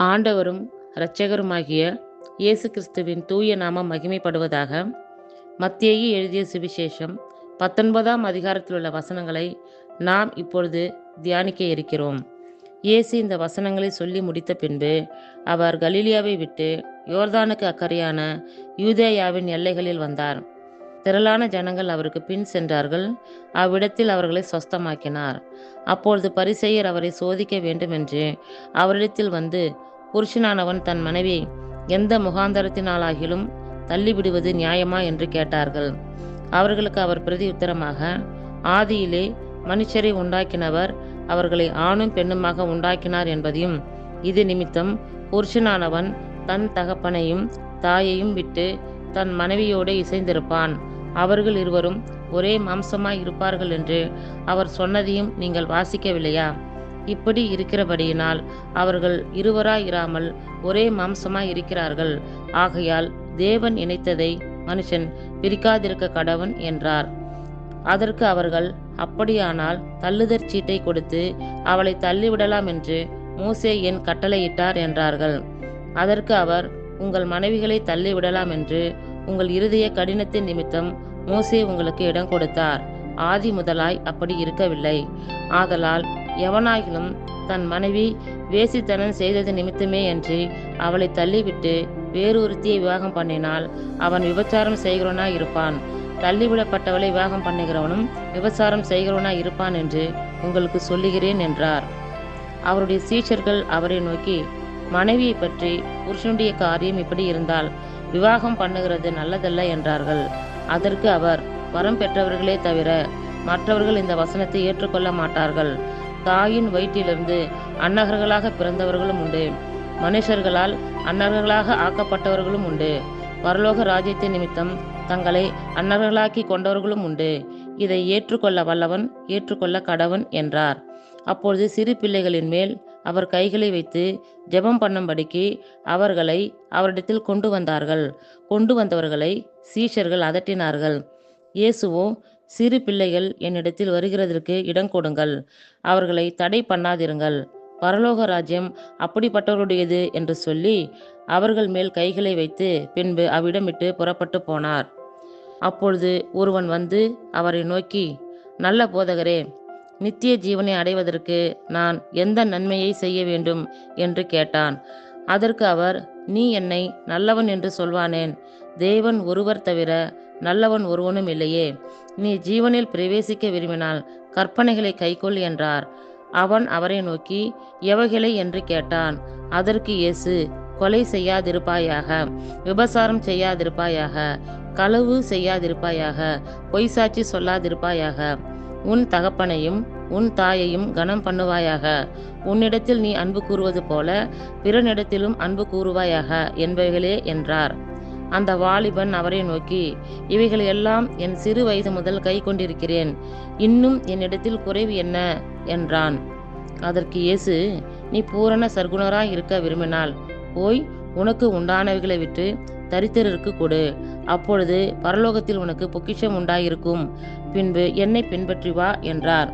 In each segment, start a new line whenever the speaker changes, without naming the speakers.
ஆண்டவரும் இரட்சகருமாகிய இயேசு கிறிஸ்துவின் தூய நாமம் மகிமைப்படுவதாக. மத்தேயு எழுதிய சுவிசேஷம் 19ஆம் அதிகாரத்திலுள்ள வசனங்களை நாம் இப்பொழுது தியானிக்க இருக்கிறோம். இயேசு இந்த வசனங்களை சொல்லி முடித்த பின்பு அவர் கலிலியாவை விட்டு யோர்தானுக்கு அக்கறையான யூதேயாவின் எல்லைகளில் வந்தார். திரளான ஜனங்கள் அவருக்கு பின் சென்றார்கள். அவ்விடத்தில் அவர்களை சொஸ்தமாக்கினார். அப்பொழுது பரிசேயர் அவரை சோதிக்க வேண்டுமென்று அவரிடத்தில் வந்து, புருஷனானவன் தன் மனைவியை எந்த முகாந்தரத்தினாலாகிலும் தள்ளிவிடுவது நியாயமா என்று கேட்டார்கள். அவர்களுக்கு அவர் பிரதியுத்தரமாக, ஆதியிலே மனுஷரை உண்டாக்கினவர் அவர்களை ஆணும் பெண்ணுமாக உண்டாக்கினார் என்பதையும், இது நிமித்தம் புருஷனானவன் தன் தகப்பனையும் தாயையும் விட்டு தன் மனைவியோடு இசைந்திருப்பான், அவர்கள் இருவரும் ஒரே மாம்சமாய் இருப்பார்கள் என்று அவர் சொன்னதையும் நீங்கள் வாசிக்கவில்லையா? இப்படி இருக்கிறபடியினால் அவர்கள் இருவராய் இராமல் ஒரே மாம்சமாய் இருக்கிறார்கள். ஆகையால் தேவன் இணைத்ததை மனுஷன் பிரிக்காதிருக்க கடவன் என்றார். அதற்கு அவர்கள், அப்படியானால் தள்ளுதற் சீட்டை கொடுத்து அவளை தள்ளிவிடலாம் என்று மோசே என் கட்டளையிட்டார் என்றார்கள். அதற்கு அவர், உங்கள் மனைவிகளை தள்ளிவிடலாம் என்று உங்கள் இருதய கடினத்தின் நிமித்தம் மோசே உங்களுக்கு இடம் கொடுத்தார். ஆதி முதலாய் அப்படி இருக்கவில்லை. ஆதலால் எவனாகிலும் தன் மனைவி வேசித்தனம் செய்தது நிமித்தமே அன்றி அவளை தள்ளிவிட்டு வேறொருத்தியை விவாகம் பண்ணினால் அவன் விபச்சாரம் செய்கிறவனாய் இருப்பான். தள்ளிவிடப்பட்டவளை விவாகம் பண்ணுகிறவனும் விபச்சாரம் செய்கிறவனாய் இருப்பான் என்று உங்களுக்கு சொல்லுகிறேன் என்றார். அவருடைய சீஷர்கள் அவரை நோக்கி, மனைவியை பற்றி புருஷனுடைய காரியம் இப்படி இருந்தால் விவாகம் பண்ணுகிறது நல்லதல்ல என்றார்கள். அதற்கு அவர், வரம் பெற்றவர்களே தவிர மற்றவர்கள் இந்த வசனத்தை ஏற்றுக்கொள்ள மாட்டார்கள். தாயின் வயிற்றிலிருந்து அன்னகர்களாக பிறந்தவர்களும் உண்டு, மனுஷர்களால் அன்னகர்களாக ஆக்கப்பட்டவர்களும் உண்டு. பரலோக ராஜ்யத்தின் நிமித்தம் தங்களை அன்னகர்களாக்கி கொண்டவர்களும் உண்டு. இதை ஏற்றுக்கொள்ள வல்லவன் ஏற்றுக்கொள்ள கடவன் என்றார். அப்பொழுது சிறு பிள்ளைகளின் மேல் அவர் கைகளை வைத்து ஜெபம் பண்ணும்படிக்கு அவர்களை அவரிடத்தில் கொண்டு வந்தார்கள். கொண்டு வந்தவர்களை சீஷர்கள் அதட்டினார்கள். இயேசுவோ, சிறு பிள்ளைகள் என்னிடத்தில் வருகிறதற்கு இடம் கொடுங்கள், அவர்களை தடை பண்ணாதிருங்கள், பரலோக ராஜ்யம் அப்படிப்பட்டவருடையது என்று சொல்லி அவர்கள் மேல் கைகளை வைத்து பின்பு அவ்விடமிட்டு புறப்பட்டு போனார். அப்பொழுது ஒருவன் வந்து அவரை நோக்கி, நல்ல போதகரே, நித்திய ஜீவனை அடைவதற்கு நான் எந்த நன்மையை செய்ய வேண்டும் என்று கேட்டான். அதற்கு அவர், நீ என்னை நல்லவன் என்று சொல்வானேன்? தேவன் ஒருவர் தவிர நல்லவன் ஒருவனும் இல்லையே. நீ ஜீவனில் பிரவேசிக்க விரும்பினால் கற்பனைகளை கைக்கொள் என்றார். அவன் அவரை நோக்கி, எவைகளை என்று கேட்டான். அதற்கு இயேசு, கொலை செய்யாதிருப்பாயாக, விபசாரம் செய்யாதிருப்பாயாக, களவு செய்யாதிருப்பாயாக, பொய்சாட்சி சொல்லாதிருப்பாயாக, உன் தகப்பனையும் உன் தாயையும் கனம் பண்ணுவாயாக, உன்னிடத்தில் நீ அன்பு கூறுவது போல பிறனிடத்திலும் அன்பு கூறுவாயாக என்பவைகளே என்றார். அந்த வாலிபன் அவரை நோக்கி, இவைகள் எல்லாம் என் சிறு வயது முதல் கை கொண்டிருக்கிறேன், இன்னும் என்னிடத்தில் குறைவு என்ன என்றான். அதற்கு இயேசு, நீ பூரண சர்க்குணராய் இருக்க விரும்பினால் போய் உனக்கு உண்டானவைகளை விட்டு தரித்திரருக்கு கொடு, அப்பொழுது பரலோகத்தில் உனக்கு பொக்கிஷம் உண்டாயிருக்கும், பின்பு என்னை பின்பற்றி வா என்றார்.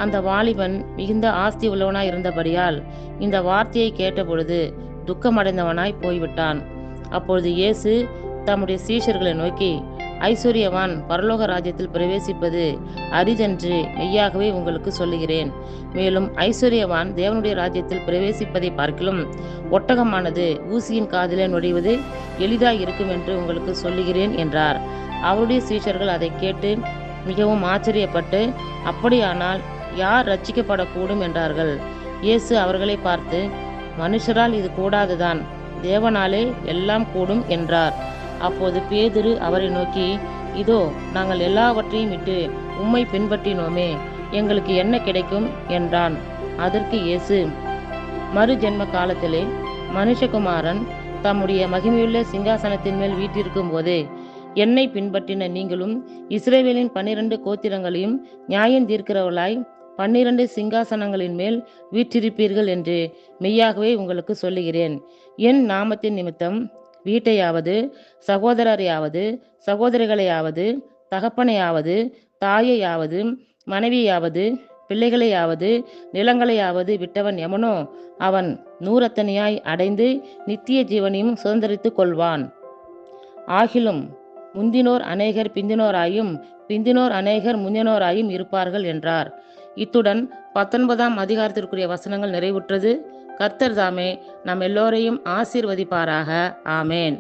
அந்த வாலிபன் மிகுந்த ஆஸ்தி உள்ளவனாய் இருந்தபடியால் இந்த வார்த்தையை கேட்டபொழுது துக்கமடைந்தவனாய் போய்விட்டான். அப்பொழுது இயேசு தம்முடைய சீஷர்களை நோக்கி, ஐஸ்வர்யவான் பரலோக ராஜ்யத்தில் பிரவேசிப்பது அரிதென்று மெய்யாகவே உங்களுக்கு சொல்லுகிறேன். மேலும் ஐஸ்வர்யவான் தேவனுடைய ராஜ்யத்தில் பிரவேசிப்பதை பார்க்கிலும் ஒட்டகமானது ஊசியின் காதிலே நுழைவது எளிதாய் இருக்கும் என்று உங்களுக்கு சொல்லுகிறேன் என்றார். அவருடைய சீஷர்கள் அதை கேட்டு மிகவும் ஆச்சரியப்பட்டு, அப்படியானால் யார் ரட்சிக்கப்படக்கூடும் என்றார்கள். இயேசு அவர்களை பார்த்து, மனுஷரால் இது கூடாதுதான், தேவனாலே எல்லாம் கூடும் என்றார். அப்போது பேதுரு அவரை நோக்கி, இதோ நாங்கள் எல்லாவற்றையும் விட்டு உம்மை பின்பற்றினோமே, எங்களுக்கு என்ன கிடைக்கும் என்றான். அதற்கு இயேசு, மறு ஜென்ம காலத்திலே மனுஷகுமாரன் தம்முடைய மகிமையுள்ள சிங்காசனத்தின் மேல் வீற்றிருக்கும் போது என்னை பின்பற்றின நீங்களும் இஸ்ரவேலின் 12 கோத்திரங்களையும் நியாயம் தீர்க்கிறவர்களாய் 12 சிங்காசனங்களின் மேல் வீற்றிருப்பீர்கள் என்று மெய்யாகவே உங்களுக்கு சொல்லுகிறேன். என் நாமத்தின் நிமித்தம் வீட்டையாவது சகோதரரையாவது சகோதரிகளையாவது தகப்பனையாவது தாயையாவது மனைவியாவது பிள்ளைகளையாவது நிலங்களையாவது விட்டவன் எவனோ அவன் நூறத்தனையாய் அடைந்து நித்திய ஜீவனையும் சுதந்தரித்துக் கொள்வான். ஆகிலும் முந்தினோர் அநேகர் பிந்தினோராயும் பிந்தினோர் அநேகர் முந்தினோராயும் இருப்பார்கள் என்றார். இத்துடன் 19ஆம் அதிகாரத்திற்குரிய வசனங்கள் நிறைவுற்றது. கர்த்தர் தாமே நம் எல்லோரையும் ஆசீர்வதிப்பாராக. ஆமேன்.